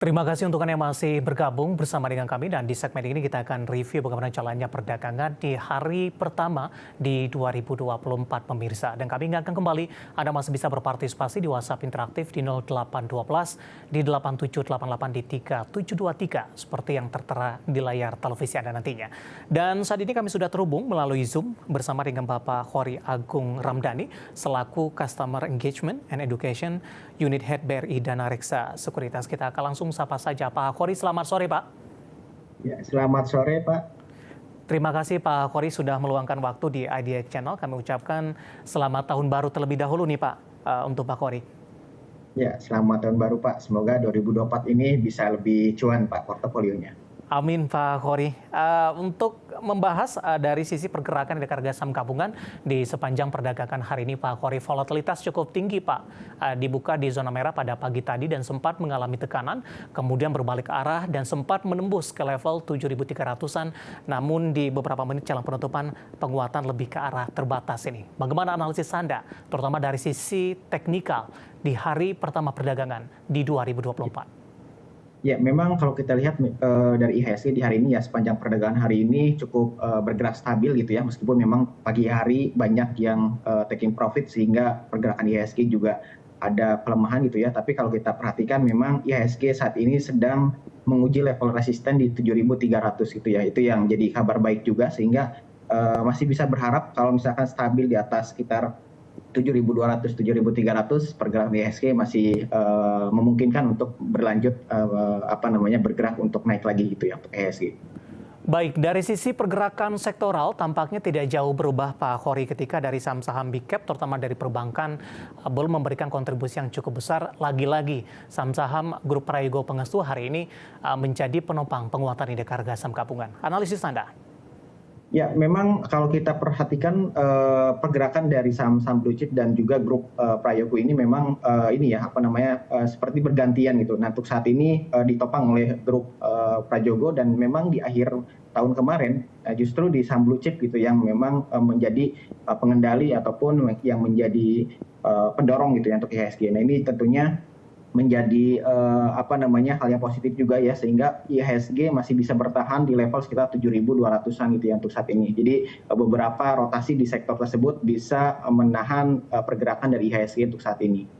Terima kasih untuk Anda yang masih bergabung bersama dengan kami dan di segmen ini kita akan review bagaimana jalannya perdagangan di hari pertama di 2024 pemirsa. Dan kami ingatkan kembali Anda masih bisa berpartisipasi di WhatsApp interaktif di 0812 di 8788 di 3723 seperti yang tertera di layar televisi Anda nantinya. Dan saat ini kami sudah terhubung melalui Zoom bersama dengan Bapak Khori Agung Ramdhani selaku Customer Engagement and Education Unit Head BRI Dana Reksa Sekuritas. Kita akan langsung sapa saja Pak Khori. Selamat sore Pak. Ya, selamat sore Pak. Terima kasih Pak Khori sudah meluangkan waktu di Idea Channel. Kami ucapkan selamat tahun baru terlebih dahulu nih Pak untuk Pak Khori. Ya, selamat tahun baru Pak. Semoga 2024 ini bisa lebih cuan Pak portofolionya. Amin Pak Khori. Untuk membahas dari sisi pergerakan di harga saham gabungan di sepanjang perdagangan hari ini Pak Khori, volatilitas cukup tinggi Pak. Dibuka di zona merah pada pagi tadi dan sempat mengalami tekanan, kemudian berbalik arah dan sempat menembus ke level 7.300-an. Namun di beberapa menit jelang penutupan penguatan lebih ke arah terbatas ini. Bagaimana analisis Anda, terutama dari sisi teknikal di hari pertama perdagangan di 2024? Ya, memang kalau kita lihat dari IHSG di hari ini ya sepanjang perdagangan hari ini cukup bergerak stabil gitu ya, meskipun memang pagi hari banyak yang taking profit sehingga pergerakan IHSG juga ada pelemahan gitu ya. Tapi kalau kita perhatikan memang IHSG saat ini sedang menguji level resisten di 7.300 gitu ya. Itu yang jadi kabar baik juga sehingga masih bisa berharap kalau misalkan stabil di atas sekitar 7.200, 7.300 pergerakan IHSG masih memungkinkan untuk berlanjut bergerak untuk naik lagi gitu ya untuk IHSG. Baik, dari sisi pergerakan sektoral tampaknya tidak jauh berubah Pak Khori ketika dari saham-saham big cap terutama dari perbankan belum memberikan kontribusi yang cukup besar. Lagi-lagi saham-saham grup Prayogo Pangestu hari ini menjadi penopang penguatan indeks harga saham gabungan. Analisis Anda? Ya, memang kalau kita perhatikan pergerakan dari saham-saham blue chip dan juga grup Prayogo ini memang seperti bergantian gitu. Nah, untuk saat ini ditopang oleh grup Prayogo dan memang di akhir tahun kemarin justru di saham blue chip gitu yang memang menjadi pengendali ataupun yang menjadi pendorong gitu ya untuk IHSG. Nah, ini tentunya menjadi hal yang positif juga ya sehingga IHSG masih bisa bertahan di level sekitar 7.200-an gitu ya untuk saat ini. Jadi beberapa rotasi di sektor tersebut bisa menahan pergerakan dari IHSG untuk saat ini.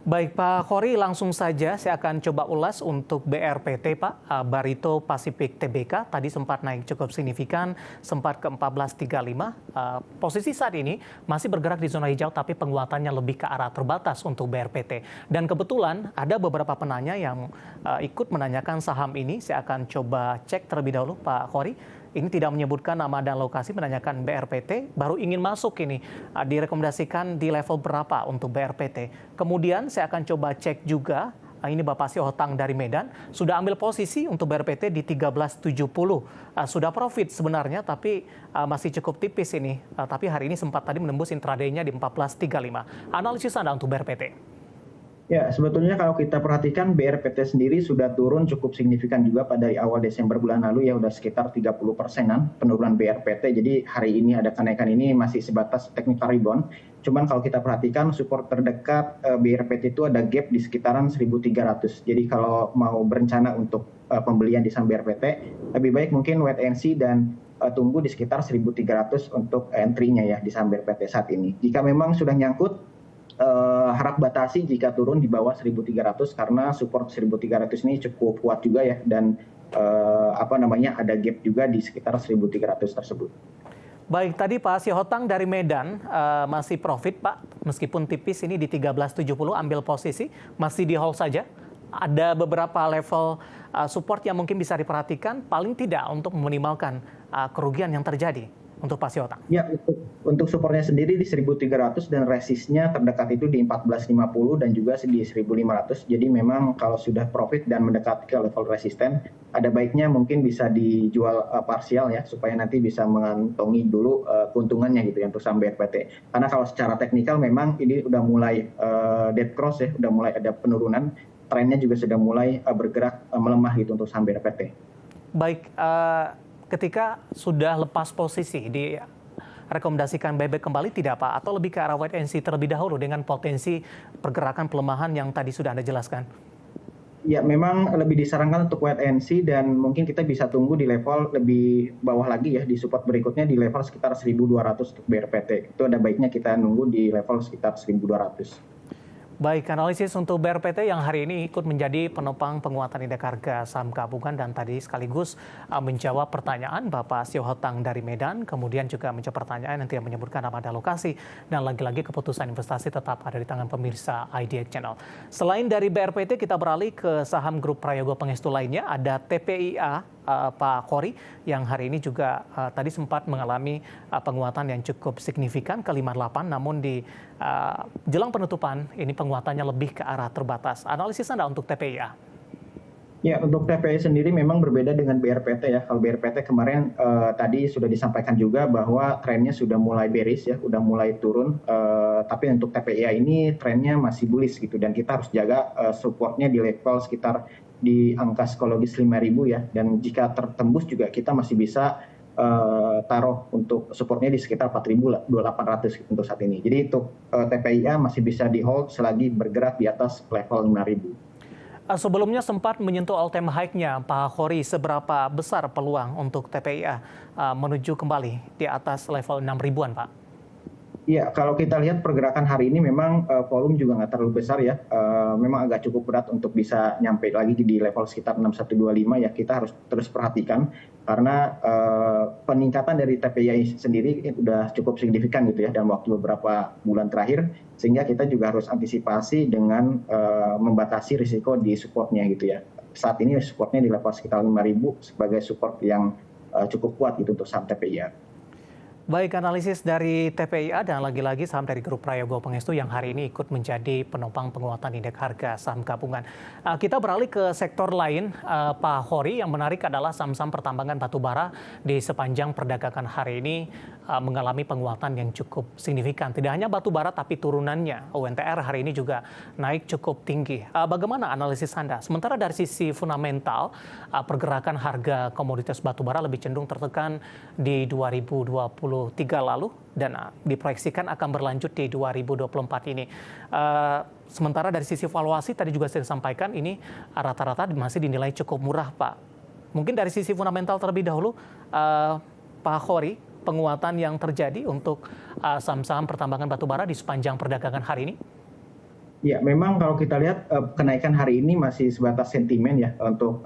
Baik Pak Khori, langsung saja saya akan coba ulas untuk BRPT Pak, Barito Pacific Tbk tadi sempat naik cukup signifikan, sempat ke 1435. Posisi saat ini masih bergerak di zona hijau tapi penguatannya lebih ke arah terbatas untuk BRPT. Dan kebetulan ada beberapa penanya yang ikut menanyakan saham ini, saya akan coba cek terlebih dahulu Pak Khori. Ini tidak menyebutkan nama dan lokasi, menanyakan BRPT, baru ingin masuk ini, direkomendasikan di level berapa untuk BRPT. Kemudian saya akan coba cek juga, ini Bapak Siotang dari Medan, sudah ambil posisi untuk BRPT di 1370. Sudah profit sebenarnya, tapi masih cukup tipis ini. Tapi hari ini sempat tadi menembus intraday-nya di 1435. Analisis Anda untuk BRPT? Ya, sebetulnya kalau kita perhatikan BRPT sendiri sudah turun cukup signifikan juga pada awal Desember bulan lalu ya, udah sekitar 30%-an penurunan BRPT. Jadi hari ini ada kenaikan ini masih sebatas technical rebound. Cuman kalau kita perhatikan support terdekat BRPT itu ada gap di sekitaran 1.300. Jadi kalau mau berencana untuk pembelian di saham BRPT, lebih baik mungkin wait and see dan tunggu di sekitar 1.300 untuk entry-nya ya di saham BRPT saat ini. Jika memang sudah nyangkut, harap batasi jika turun di bawah 1.300 karena support 1.300 ini cukup kuat juga ya dan ada gap juga di sekitar 1.300 tersebut. Baik, tadi Pak Siotang dari Medan masih profit Pak, meskipun tipis ini di 1370 ambil posisi, masih di hold saja. Ada beberapa level support yang mungkin bisa diperhatikan, paling tidak untuk meminimalkan kerugian yang terjadi untuk Pak Siotang. Ya, untuk supportnya sendiri di 1.300 dan resistnya terdekat itu di 1450 dan juga di 1.500. Jadi memang kalau sudah profit dan mendekati ke level resisten, ada baiknya mungkin bisa dijual parsial ya supaya nanti bisa mengantongi dulu keuntungannya gitu ya untuk saham BRPT. Karena kalau secara teknikal memang ini udah mulai dead cross ya, udah mulai ada penurunan, trennya juga sudah mulai bergerak melemah gitu untuk saham BRPT. Baik, ketika sudah lepas posisi direkomendasikan buyback kembali tidak Pak? Atau lebih ke arah wait and see terlebih dahulu dengan potensi pergerakan pelemahan yang tadi sudah Anda jelaskan? Ya, memang lebih disarankan untuk wait and see dan mungkin kita bisa tunggu di level lebih bawah lagi ya, di support berikutnya di level sekitar 1.200 untuk BRPT. Itu ada baiknya kita nunggu di level sekitar 1.200. Baik, analisis untuk BRPT yang hari ini ikut menjadi penopang penguatan indeks harga saham gabungan dan tadi sekaligus menjawab pertanyaan Bapak Sio Hotang dari Medan, kemudian juga menjawab pertanyaan yang tidak menyebutkan nama dan lokasi, dan lagi-lagi keputusan investasi tetap ada di tangan pemirsa IDX Channel. Selain dari BRPT, kita beralih ke saham grup Prayogo Pangestu lainnya, ada TPIA. Pak Khori yang hari ini juga tadi sempat mengalami penguatan yang cukup signifikan ke 58, namun di jelang penutupan ini penguatannya lebih ke arah terbatas. Analisis Anda untuk TPIA? Ya, untuk TPI sendiri memang berbeda dengan BRPT ya. Kalau BRPT kemarin tadi sudah disampaikan juga bahwa trennya sudah mulai bearish ya, sudah mulai turun. Tapi untuk TPIA ini trennya masih bullish gitu, dan kita harus jaga supportnya di level sekitar di angka psikologis 5.000 ya. Dan jika tertembus juga kita masih bisa taruh untuk supportnya di sekitar 4.800 untuk saat ini. Jadi untuk TPIA masih bisa di hold selagi bergerak di atas level 5.000. Sebelumnya sempat menyentuh all time high-nya, Pak Khori, seberapa besar peluang untuk TPIA menuju kembali di atas level 6.000-an, Pak? Iya, kalau kita lihat pergerakan hari ini memang volume juga nggak terlalu besar ya. Memang agak cukup berat untuk bisa nyampe lagi di level sekitar 6125 ya. Kita harus terus perhatikan karena peningkatan dari TPI sendiri sudah cukup signifikan gitu ya dalam waktu beberapa bulan terakhir. Sehingga kita juga harus antisipasi dengan membatasi risiko di supportnya gitu ya. Saat ini supportnya di level sekitar 5.000 sebagai support yang cukup kuat gitu untuk saham TPIA. Baik, analisis dari TPIA dan lagi-lagi saham dari grup Prayogo Pangestu yang hari ini ikut menjadi penopang penguatan indeks harga saham gabungan. Kita beralih ke sektor lain, Pak Khori. Yang menarik adalah saham-saham pertambangan batubara di sepanjang perdagangan hari ini mengalami penguatan yang cukup signifikan. Tidak hanya batubara tapi turunannya UNTR hari ini juga naik cukup tinggi. Bagaimana analisis Anda? Sementara dari sisi fundamental, pergerakan harga komoditas batubara lebih cenderung tertekan di 2023 lalu dan diproyeksikan akan berlanjut di 2024 ini. Sementara dari sisi valuasi tadi juga saya sampaikan ini rata-rata masih dinilai cukup murah, Pak. Mungkin dari sisi fundamental terlebih dahulu, Pak Khori, penguatan yang terjadi untuk saham-saham pertambangan batubara di sepanjang perdagangan hari ini? Ya, memang kalau kita lihat kenaikan hari ini masih sebatas sentimen ya untuk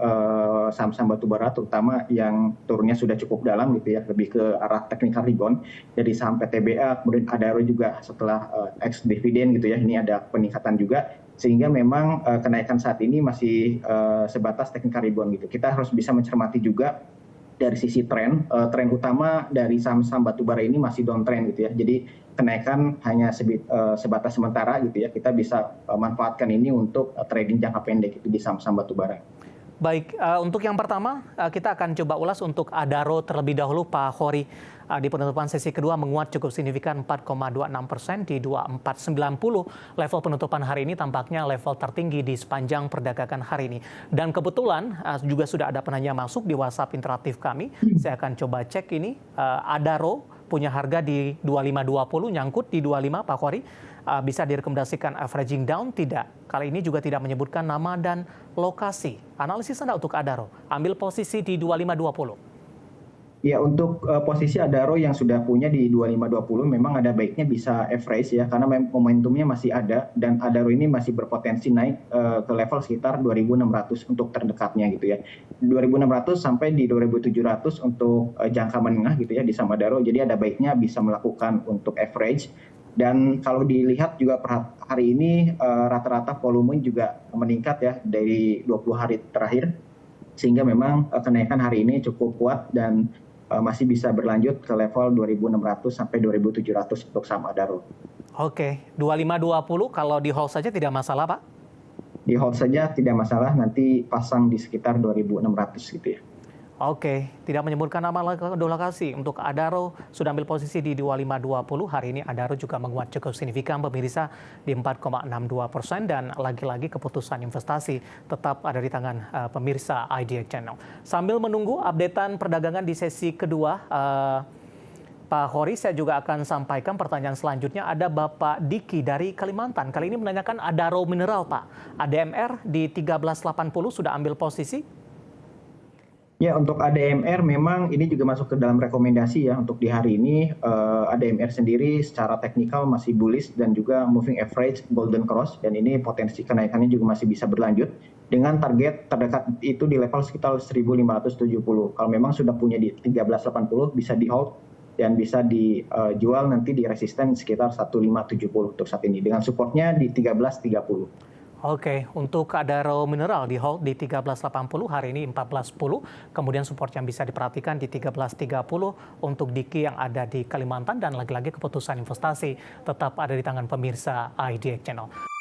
saham-saham batubara, terutama yang turunnya sudah cukup dalam gitu ya, lebih ke arah technical rebound dari saham PTBA, kemudian Adaro juga setelah ex dividen gitu ya, ini ada peningkatan juga, sehingga memang kenaikan saat ini masih sebatas technical rebound gitu. Kita harus bisa mencermati juga dari sisi tren utama dari saham-saham batubara ini masih downtrend gitu ya. Jadi kenaikan hanya sebatas sementara gitu ya. Kita bisa manfaatkan ini untuk trading jangka pendek itu di saham-saham batubara. Baik, untuk yang pertama kita akan coba ulas untuk Adaro terlebih dahulu, Pak Khori. Di penutupan sesi kedua menguat cukup signifikan 4,26% di 2490. Level penutupan hari ini tampaknya level tertinggi di sepanjang perdagangan hari ini. Dan kebetulan juga sudah ada penanya masuk di WhatsApp interaktif kami. Saya akan coba cek ini. Adaro punya harga di 2520, nyangkut di 25, Pak Khori. Bisa direkomendasikan averaging down? Tidak. Kali ini juga tidak menyebutkan nama dan lokasi. Analisis Anda untuk Adaro. Ambil posisi di 2520. Ya, untuk posisi Adaro yang sudah punya di 2520 memang ada baiknya bisa average ya, karena momentumnya masih ada dan Adaro ini masih berpotensi naik ke level sekitar 2.600 untuk terdekatnya gitu ya. 2.600 sampai di 2.700 untuk jangka menengah gitu ya di saham Adaro. Jadi ada baiknya bisa melakukan untuk average. Dan kalau dilihat juga hari ini rata-rata volume juga meningkat ya dari 20 hari terakhir, sehingga memang kenaikan hari ini cukup kuat dan masih bisa berlanjut ke level 2.600 sampai 2.700 untuk saham Adaro. Oke, 2520 kalau di hold saja tidak masalah, Pak? Di hold saja tidak masalah, nanti pasang di sekitar 2.600 gitu ya. Oke, tidak menyebutkan nama lokasi. Untuk Adaro sudah ambil posisi di 2520. Hari ini Adaro juga menguat cukup signifikan, pemirsa, di 4,62%. Dan lagi-lagi keputusan investasi tetap ada di tangan pemirsa IDX Channel. Sambil menunggu updatean perdagangan di sesi kedua, Pak Khori, saya juga akan sampaikan pertanyaan selanjutnya. Ada Bapak Diki dari Kalimantan. Kali ini menanyakan Adaro Mineral, Pak. ADMR di 1380 sudah ambil posisi? Ya, untuk ADMR memang ini juga masuk ke dalam rekomendasi ya untuk di hari ini. ADMR sendiri secara teknikal masih bullish dan juga moving average golden cross, dan ini potensi kenaikannya juga masih bisa berlanjut dengan target terdekat itu di level sekitar 1570. Kalau memang sudah punya di 1380 bisa di hold dan bisa dijual nanti di resisten sekitar 1570 untuk saat ini dengan supportnya di 1330. Oke, untuk Adaro Mineral di hold di 1380, hari ini 1410. Kemudian support yang bisa diperhatikan di 1330 untuk Diki yang ada di Kalimantan, dan lagi-lagi keputusan investasi tetap ada di tangan pemirsa IDX Channel.